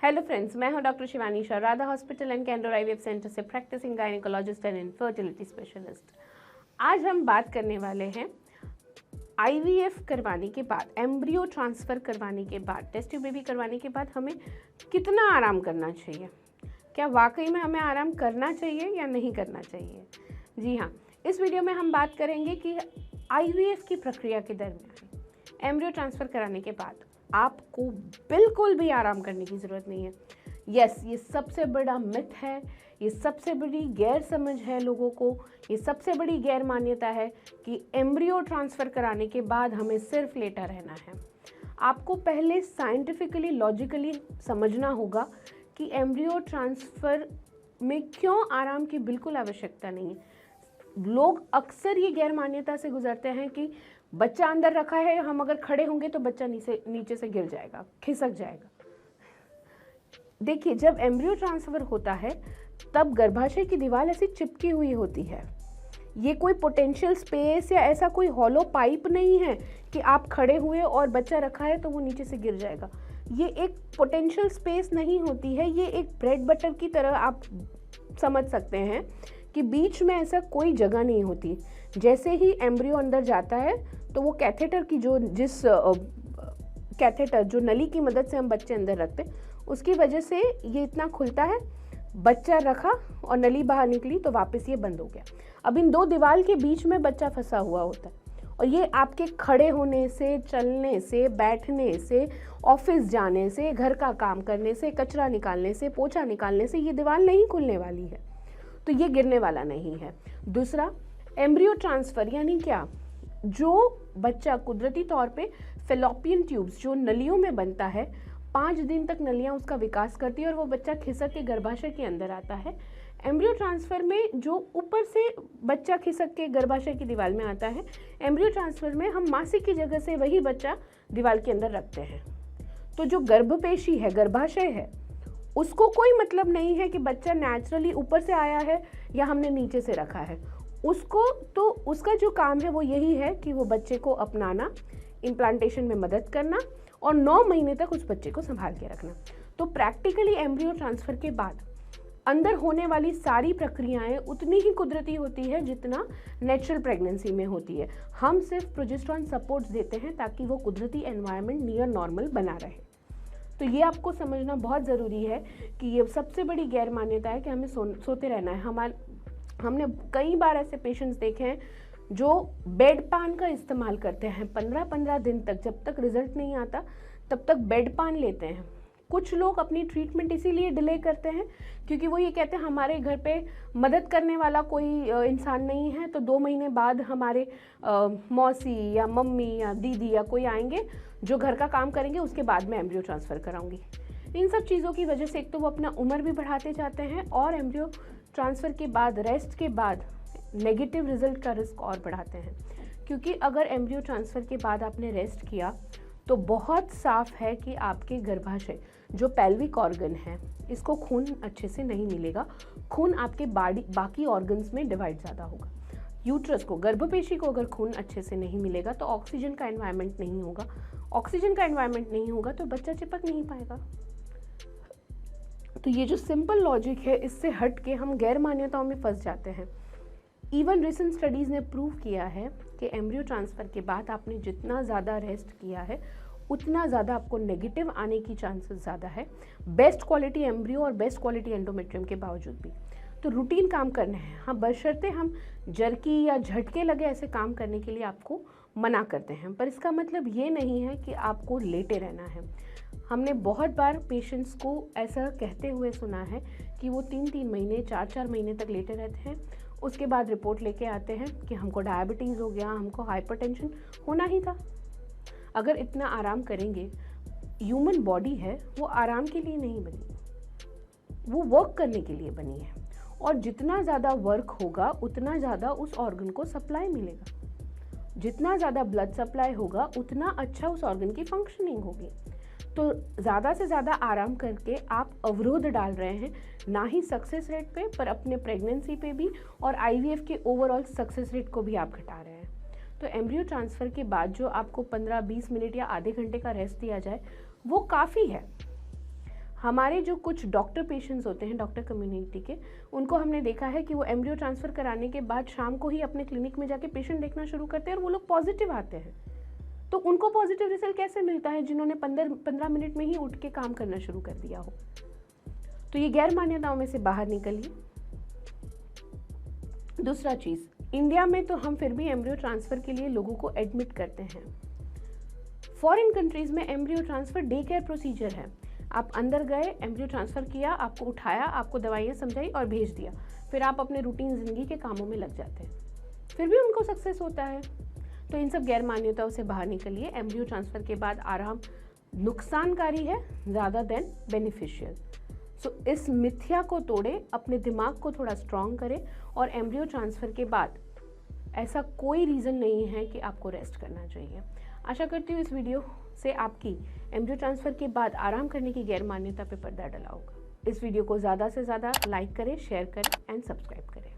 Hello friends, मैं हूं doctor Shivani Shah, Radha hospital and Candor IVF centre से practising gynaecologist and infertility specialist. आज हम बात करने वाले हैं आईवीएफ करवाने के बाद, एम्ब्रियो ट्रांसफ़र करवाने के बाद, टेस्ट ट्यूब बेबी करवाने के बाद हमें कितना आराम करना चाहिए। क्या वाकई में हमें आराम करना चाहिए या नहीं करना चाहिए? जी हाँ, इस वीडियो में हम बात करेंगे कि आईवीएफ की प्रक्रिया के दरमियान एम्ब्रियो ट्रांसफ़र कराने के बाद आपको बिल्कुल भी आराम करने की ज़रूरत नहीं है। यस, ये सबसे बड़ा मिथ है, ये सबसे बड़ी गैर समझ है लोगों को, ये सबसे बड़ी गैर मान्यता है कि एम्ब्रियो ट्रांसफ़र कराने के बाद हमें सिर्फ लेटा रहना है। आपको पहले साइंटिफिकली, लॉजिकली समझना होगा कि एम्ब्रियो ट्रांसफ़र में क्यों आराम की बिल्कुल आवश्यकता नहीं है। लोग अक्सर ये गैर मान्यता से गुजरते हैं कि बच्चा अंदर रखा है, हम अगर खड़े होंगे तो बच्चा नीचे से गिर जाएगा, खिसक जाएगा। देखिए, जब एम्ब्रियो ट्रांसफ़र होता है तब गर्भाशय की दीवार ऐसी चिपकी हुई होती है। ये कोई पोटेंशियल स्पेस या ऐसा कोई हॉलो पाइप नहीं है कि आप खड़े हुए और बच्चा रखा है तो वो नीचे से गिर जाएगा। ये एक पोटेंशियल स्पेस नहीं होती है, ये एक ब्रेड बटर की तरह आप समझ सकते हैं कि बीच में ऐसा कोई जगह नहीं होती। जैसे ही एम्ब्रियो अंदर जाता है तो वो कैथेटर की कैथेटर जो नली की मदद से हम बच्चे अंदर रखते हैं, उसकी वजह से ये इतना खुलता है, बच्चा रखा और नली बाहर निकली तो वापस ये बंद हो गया। अब इन दो दीवार के बीच में बच्चा फंसा हुआ होता है और ये आपके खड़े होने से, चलने से, बैठने से, ऑफिस जाने से, घर का काम करने से, कचरा निकालने से, पोछा निकालने से ये दीवार नहीं खुलने वाली है, तो ये गिरने वाला नहीं है। दूसरा, एम्ब्रियो ट्रांसफ़र यानी क्या? जो बच्चा कुदरती तौर पे फेलोपियन ट्यूब्स जो नलियों में बनता है, 5 दिन तक नलियाँ उसका विकास करती है और वो बच्चा खिसक के गर्भाशय के अंदर आता है। एम्ब्रियो ट्रांसफ़र में जो ऊपर से बच्चा खिसक के गर्भाशय की दीवार में आता है, एम्ब्रियो ट्रांसफ़र में हम मासिक की जगह से वही बच्चा दीवार के अंदर रखते हैं। तो जो गर्भपेशी है, गर्भाशय है, उसको कोई मतलब नहीं है कि बच्चा नेचुरली ऊपर से आया है या हमने नीचे से रखा है। उसका जो काम है वो यही है कि वो बच्चे को अपनाना, इम्प्लांटेशन में मदद करना और 9 महीने तक उस बच्चे को संभाल के रखना। तो प्रैक्टिकली एम्ब्रियो ट्रांसफ़र के बाद अंदर होने वाली सारी प्रक्रियाएं उतनी ही कुदरती होती है जितना नेचुरल प्रेगनेंसी में होती है। हम सिर्फ प्रोजेस्टेरॉन सपोर्ट्स देते हैं ताकि वो कुदरती एनवायरनमेंट नियर नॉर्मल बना रहे। तो ये आपको समझना बहुत ज़रूरी है कि ये सबसे बड़ी गैर मान्यता है कि हमें सोते रहना है। हमने कई बार ऐसे पेशेंट्स देखे हैं जो बेड पान का इस्तेमाल करते हैं 15-15 दिन तक, जब तक रिजल्ट नहीं आता तब तक बेड पान लेते हैं। कुछ लोग अपनी ट्रीटमेंट इसीलिए डिले करते हैं क्योंकि वो ये कहते हैं हमारे घर पे मदद करने वाला कोई इंसान नहीं है, तो 2 महीने बाद हमारे मौसी या मम्मी या दीदी या कोई आएंगे जो घर का काम करेंगे, उसके बाद मैं एम्ब्रियो ट्रांसफ़र कराऊंगी। इन सब चीज़ों की वजह से एक तो वो अपना उम्र भी बढ़ाते जाते हैं और एम्ब्रियो ट्रांसफ़र के बाद, रेस्ट के बाद नेगेटिव रिजल्ट का रिस्क और बढ़ाते हैं। क्योंकि अगर एम्ब्रियो ट्रांसफ़र के बाद आपने रेस्ट किया तो बहुत साफ है कि आपके गर्भाशय जो पेल्विक ऑर्गन है, इसको खून अच्छे से नहीं मिलेगा। खून आपके बाकी ऑर्गन्स में डिवाइड ज़्यादा होगा। यूट्रस को, गर्भपेशी को अगर खून अच्छे से नहीं मिलेगा तो ऑक्सीजन का एनवायरनमेंट नहीं होगा। ऑक्सीजन का एनवायरनमेंट नहीं होगा तो बच्चा चिपक नहीं पाएगा। तो ये जो सिंपल लॉजिक है, इससे हट के हम गैर मान्यताओं में फंस जाते हैं। इवन रिसेंट स्टडीज़ ने प्रूव किया है कि एम्ब्रियो ट्रांसफ़र के बाद आपने जितना ज़्यादा रेस्ट किया है उतना ज़्यादा आपको नेगेटिव आने की चांसेस ज़्यादा है, बेस्ट क्वालिटी एम्ब्रियो और बेस्ट क्वालिटी एंडोमेट्रियम के बावजूद भी। तो रूटीन काम करने हैं, हाँ, बशर्ते हम जर्की या झटके लगे ऐसे काम करने के लिए आपको मना करते हैं, पर इसका मतलब ये नहीं है कि आपको लेटे रहना है। हमने बहुत बार पेशेंट्स को ऐसा कहते हुए सुना है कि वो 3-3 महीने, 4-4 महीने तक लेटे रहते हैं, उसके बाद रिपोर्ट लेके आते हैं कि हमको डायबिटीज़ हो गया, हमको हाइपरटेंशन होना ही था। अगर इतना आराम करेंगे, ह्यूमन बॉडी है वो आराम के लिए नहीं बनी, वो वर्क करने के लिए बनी है और जितना ज़्यादा वर्क होगा उतना ज़्यादा उस ऑर्गन को सप्लाई मिलेगा। जितना ज़्यादा ब्लड सप्लाई होगा उतना अच्छा उस ऑर्गन की फंक्शनिंग होगी। तो ज़्यादा से ज़्यादा आराम करके आप अवरोध डाल रहे हैं, ना ही सक्सेस रेट पे पर अपने प्रेगनेंसी पे भी, और आईवीएफ के ओवरऑल सक्सेस रेट को भी आप घटा रहे हैं। तो एम्ब्रियो ट्रांसफ़र के बाद जो आपको 15-20 मिनट या आधे घंटे का रेस्ट दिया जाए वो काफ़ी है। हमारे जो कुछ डॉक्टर पेशेंट्स होते हैं, डॉक्टर कम्युनिटी के, उनको हमने देखा है कि वो एम्ब्रियो ट्रांसफ़र कराने के बाद शाम को ही अपने क्लिनिक में जाके पेशेंट देखना शुरू करते हैं और वो लोग पॉजिटिव आते हैं। तो उनको पॉजिटिव रिजल्ट कैसे मिलता है जिन्होंने 15 मिनट में ही उठ के काम करना शुरू कर दिया हो? तो ये गैर मान्यताओं में से बाहर निकलिए। दूसरा चीज़, इंडिया में तो हम फिर भी एम्ब्रियो ट्रांसफ़र के लिए लोगों को एडमिट करते हैं। फॉरेन कंट्रीज़ में embryo transfer day care procedure है। आप अंदर गए, एम्ब्रियो ट्रांसफ़र किया, आपको उठाया, आपको दवाइयाँ समझाई और भेज दिया, फिर आप अपने रूटीन ज़िंदगी के कामों में लग जाते हैं, फिर भी उनको सक्सेस होता है। तो इन सब गैर मान्यताओं से बाहर निकलिए। एम्ब्रियो ट्रांसफ़र के बाद आराम नुकसानकारी है ज़्यादा देन बेनिफिशियल। सो इस मिथ्या को तोड़े, अपने दिमाग को थोड़ा स्ट्रॉन्ग करें और एम्ब्रियो ट्रांसफ़र के बाद ऐसा कोई रीज़न नहीं है कि आपको रेस्ट करना चाहिए। आशा करती हूँ इस वीडियो से आपकी एम्ब्रियो ट्रांसफ़र के बाद आराम करने की गैर मान्यता पे पर्दा डला होगा। इस वीडियो को ज़्यादा से ज़्यादा लाइक करें, शेयर करें एंड सब्सक्राइब करें।